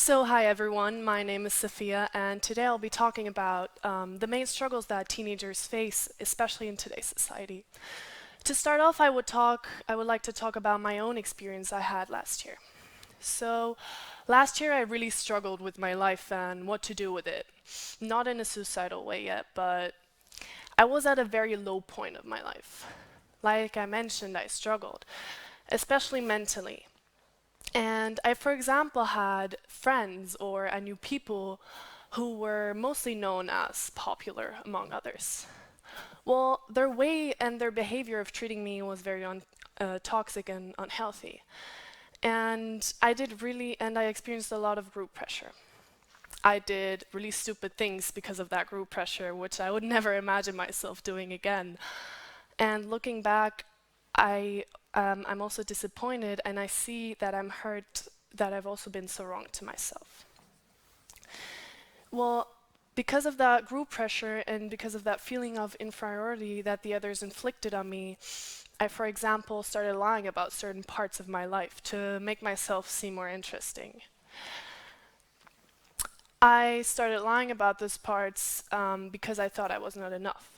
Hi everyone, my name is Sophia, and today I'll be talking about the main struggles that teenagers face, especially in today's society. To start off, I would like to talk about my own experience I had last year. So, last year I really struggled with my life and what to do with it. Not in a suicidal way yet, but I was at a very low point of my life. Like I mentioned, I struggled, especially mentally. And I, for example, had friends or I knew people who were mostly known as popular, among others. Well, their way and their behavior of treating me was very toxic and unhealthy. And I experienced a lot of group pressure. I did really stupid things because of that group pressure, which I would never imagine myself doing again. And looking back, I'm also disappointed, and I see that I'm hurt that I've also been so wrong to myself. Well, because of that group pressure and because of that feeling of inferiority that the others inflicted on me, I, for example, started lying about certain parts of my life to make myself seem more interesting. I started lying about those parts because I thought I was not enough,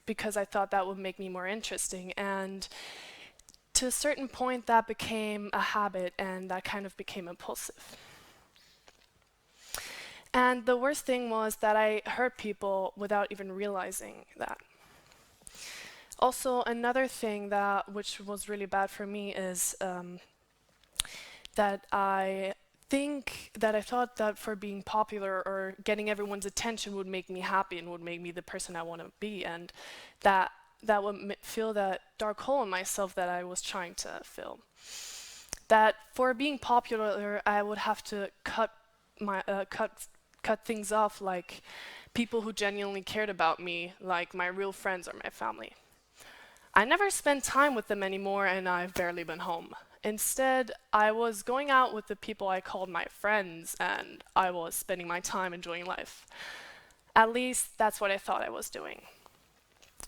because I thought that would make me more interesting. And to a certain point, that became a habit and that kind of became impulsive. And the worst thing was that I hurt people without even realizing that. Also, another thing which was really bad for me is that I thought that for being popular or getting everyone's attention would make me happy and would make me the person I want to be, and that would fill that dark hole in myself that I was trying to fill. That for being popular, I would have to cut things off, like people who genuinely cared about me, like my real friends or my family. I never spent time with them anymore, and I've barely been home. Instead, I was going out with the people I called my friends, and I was spending my time enjoying life. At least that's what I thought I was doing.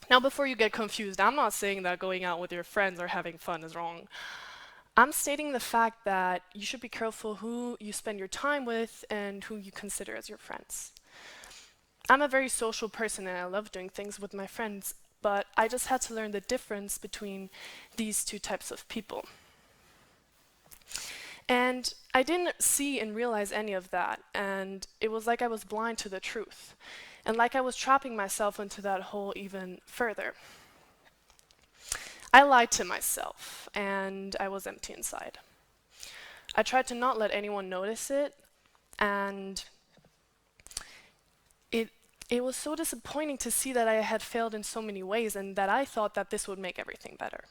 Now, before you get confused, I'm not saying that going out with your friends or having fun is wrong. I'm stating the fact that you should be careful who you spend your time with and who you consider as your friends. I'm a very social person and I love doing things with my friends, but I just had to learn the difference between these two types of people. And I didn't see and realize any of that, and it was like I was blind to the truth, and like I was trapping myself into that hole even further. I lied to myself, and I was empty inside. I tried to not let anyone notice it, and it was so disappointing to see that I had failed in so many ways and that I thought that this would make everything better.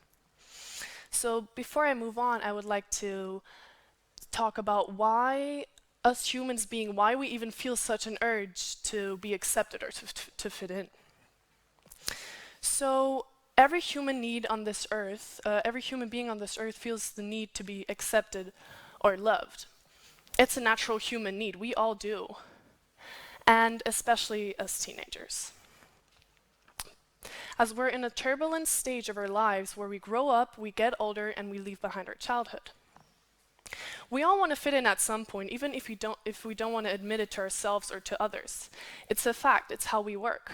So before I move on, I would like to talk about why us humans being, why we even feel such an urge to be accepted or to fit in. So every human being on this earth feels the need to be accepted or loved. It's a natural human need, we all do, and especially as teenagers. As we're in a turbulent stage of our lives where we grow up, we get older, and we leave behind our childhood. We all want to fit in at some point, even if we don't want to admit it to ourselves or to others. It's a fact, it's how we work.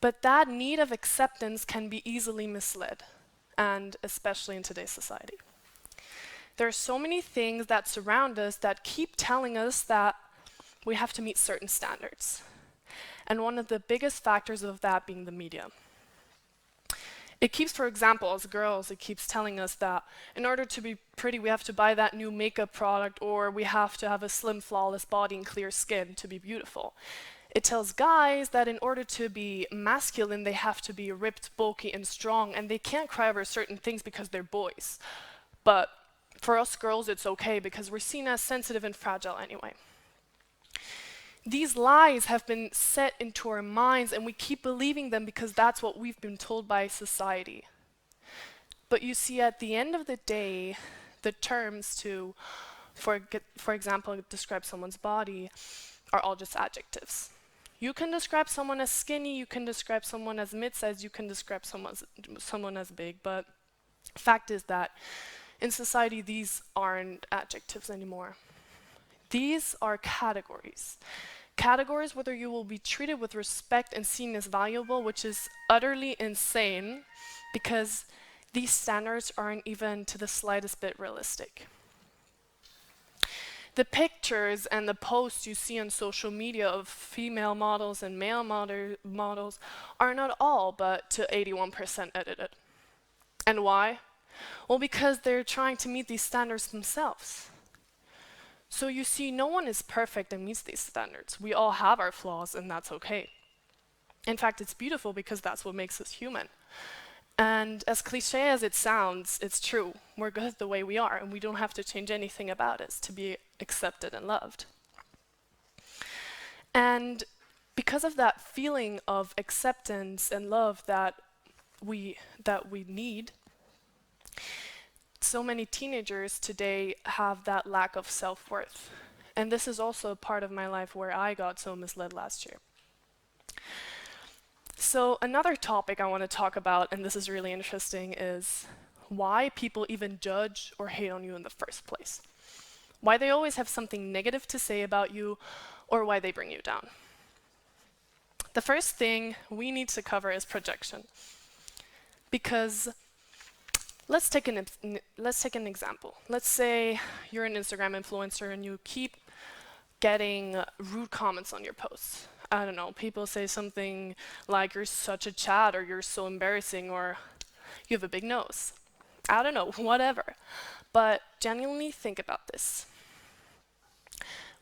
But that need of acceptance can be easily misled, and especially in today's society. There are so many things that surround us that keep telling us that we have to meet certain standards. And one of the biggest factors of that being the media. It keeps, for example, as girls, it keeps telling us that in order to be pretty, we have to buy that new makeup product, or we have to have a slim, flawless body and clear skin to be beautiful. It tells guys that in order to be masculine, they have to be ripped, bulky, and strong, and they can't cry over certain things because they're boys. But for us girls, it's okay because we're seen as sensitive and fragile anyway. These lies have been set into our minds and we keep believing them because that's what we've been told by society. But you see, at the end of the day, the terms to, for example, describe someone's body are all just adjectives. You can describe someone as skinny, you can describe someone as mid-sized, you can describe someone as big, but fact is that in society these aren't adjectives anymore. These are categories. Categories whether you will be treated with respect and seen as valuable, which is utterly insane because these standards aren't even to the slightest bit realistic. The pictures and the posts you see on social media of female models and male models are not all but to 81% edited. And why? Well, because they're trying to meet these standards themselves. So you see, no one is perfect and meets these standards. We all have our flaws, and that's okay. In fact, it's beautiful because that's what makes us human. And as cliche as it sounds, it's true. We're good the way we are, and we don't have to change anything about us to be accepted and loved. And because of that feeling of acceptance and love that we need, so many teenagers today have that lack of self-worth. And this is also a part of my life where I got so misled last year. So another topic I want to talk about, and this is really interesting, is why people even judge or hate on you in the first place. Why they always have something negative to say about you, or why they bring you down. The first thing we need to cover is projection. Because let's take an example. Let's say you're an Instagram influencer and you keep getting rude comments on your posts. I don't know, people say something like you're such a chat, or you're so embarrassing, or you have a big nose. I don't know, whatever. But genuinely think about this.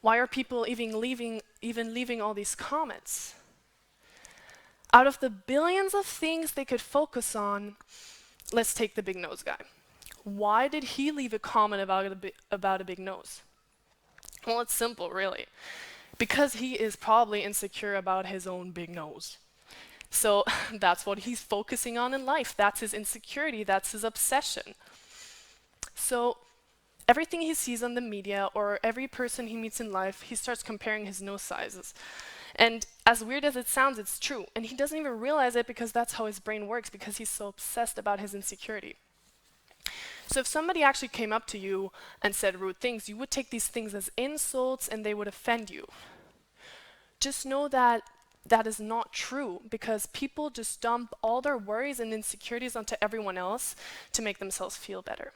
Why are people even leaving all these comments? Out of the billions of things they could focus on, let's take the big nose guy. Why did he leave a comment about a big nose? Well, it's simple, really. Because he is probably insecure about his own big nose. So that's what he's focusing on in life. That's his insecurity. That's his obsession. So everything he sees on the media or every person he meets in life, he starts comparing his nose sizes. And as weird as it sounds, it's true. And he doesn't even realize it because that's how his brain works, because he's so obsessed about his insecurity. So if somebody actually came up to you and said rude things, you would take these things as insults and they would offend you. Just know that that is not true, because people just dump all their worries and insecurities onto everyone else to make themselves feel better.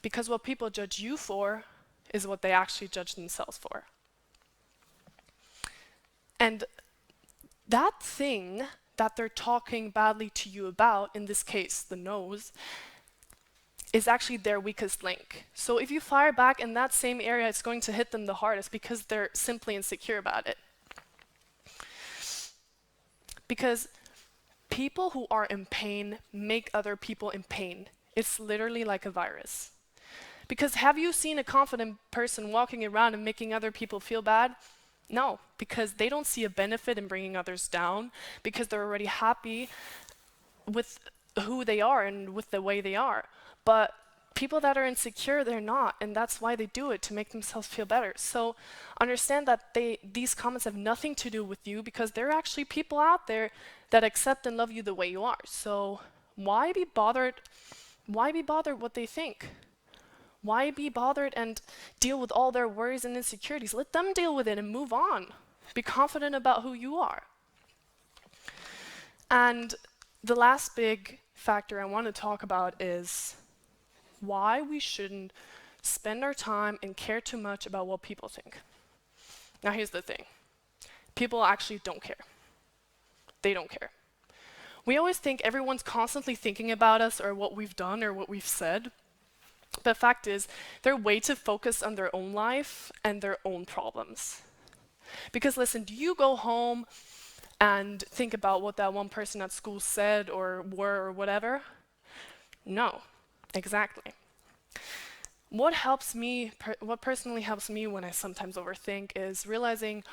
Because what people judge you for is what they actually judge themselves for. And that thing that they're talking badly to you about, in this case, the nose, is actually their weakest link. So if you fire back in that same area, it's going to hit them the hardest because they're simply insecure about it. Because people who are in pain make other people in pain. It's literally like a virus. Because have you seen a confident person walking around and making other people feel bad? No, because they don't see a benefit in bringing others down, because they're already happy with who they are and with the way they are. But people that are insecure, they're not, and that's why they do it, to make themselves feel better. So understand that these comments have nothing to do with you, because there are actually people out there that accept and love you the way you are. So why be bothered? Why be bothered what they think? Why be bothered and deal with all their worries and insecurities? Let them deal with it and move on. Be confident about who you are. And the last big factor I want to talk about is why we shouldn't spend our time and care too much about what people think. Now here's the thing. People actually don't care. They don't care. We always think everyone's constantly thinking about us or what we've done or what we've said. But the fact is, they're way too focused on their own life and their own problems. Because listen, do you go home and think about what that one person at school said or were or whatever? No, exactly. What personally helps me when I sometimes overthink is realizing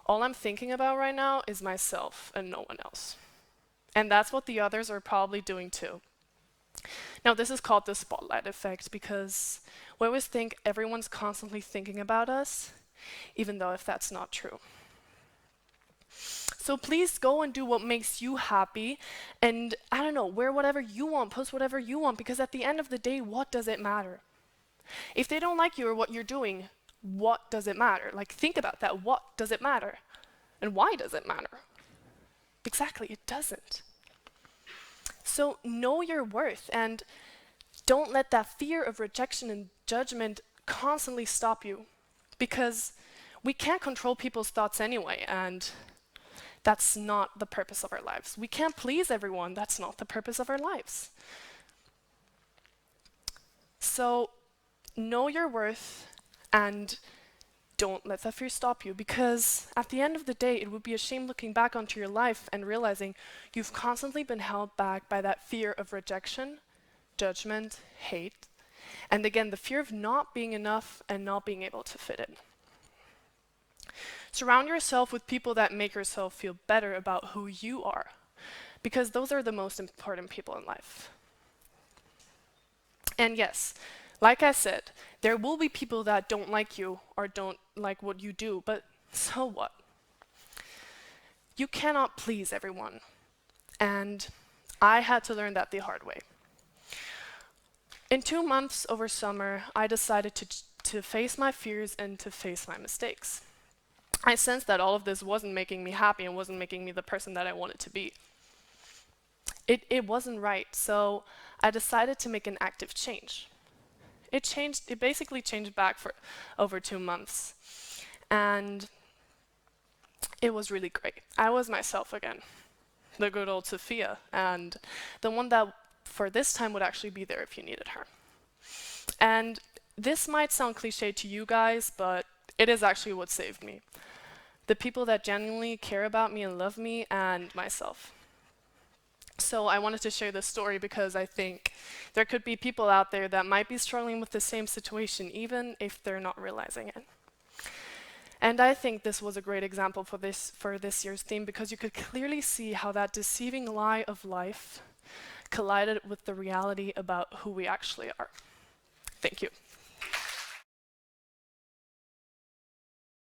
all I'm thinking about right now is myself and no one else. And that's what the others are probably doing too. Now, this is called the spotlight effect, because we always think everyone's constantly thinking about us, even though if that's not true. So please go and do what makes you happy, and I don't know, wear whatever you want, post whatever you want, because at the end of the day, what does it matter? If they don't like you or what you're doing, what does it matter? Like, think about that. What does it matter? And why does it matter? Exactly, it doesn't. So know your worth and don't let that fear of rejection and judgment constantly stop you, because we can't control people's thoughts anyway, and that's not the purpose of our lives. We can't please everyone. That's not the purpose of our lives. So know your worth and don't let that fear stop you, because at the end of the day, it would be a shame looking back onto your life and realizing you've constantly been held back by that fear of rejection, judgment, hate, and again, the fear of not being enough and not being able to fit in. Surround yourself with people that make yourself feel better about who you are, because those are the most important people in life. And yes, like I said, there will be people that don't like you or don't like what you do, but so what? You cannot please everyone. And I had to learn that the hard way. In 2 months over summer, I decided to face my fears and to face my mistakes. I sensed that all of this wasn't making me happy and wasn't making me the person that I wanted to be. It wasn't right, so I decided to make an active change. It basically changed back for over 2 months. And it was really great. I was myself again, the good old Sophia, and the one that for this time would actually be there if you needed her. And this might sound cliche to you guys, but it is actually what saved me. The people that genuinely care about me and love me, and myself. So I wanted to share this story because I think there could be people out there that might be struggling with the same situation, even if they're not realizing it. And I think this was a great example for this year's theme, because you could clearly see how that deceiving lie of life collided with the reality about who we actually are. Thank you.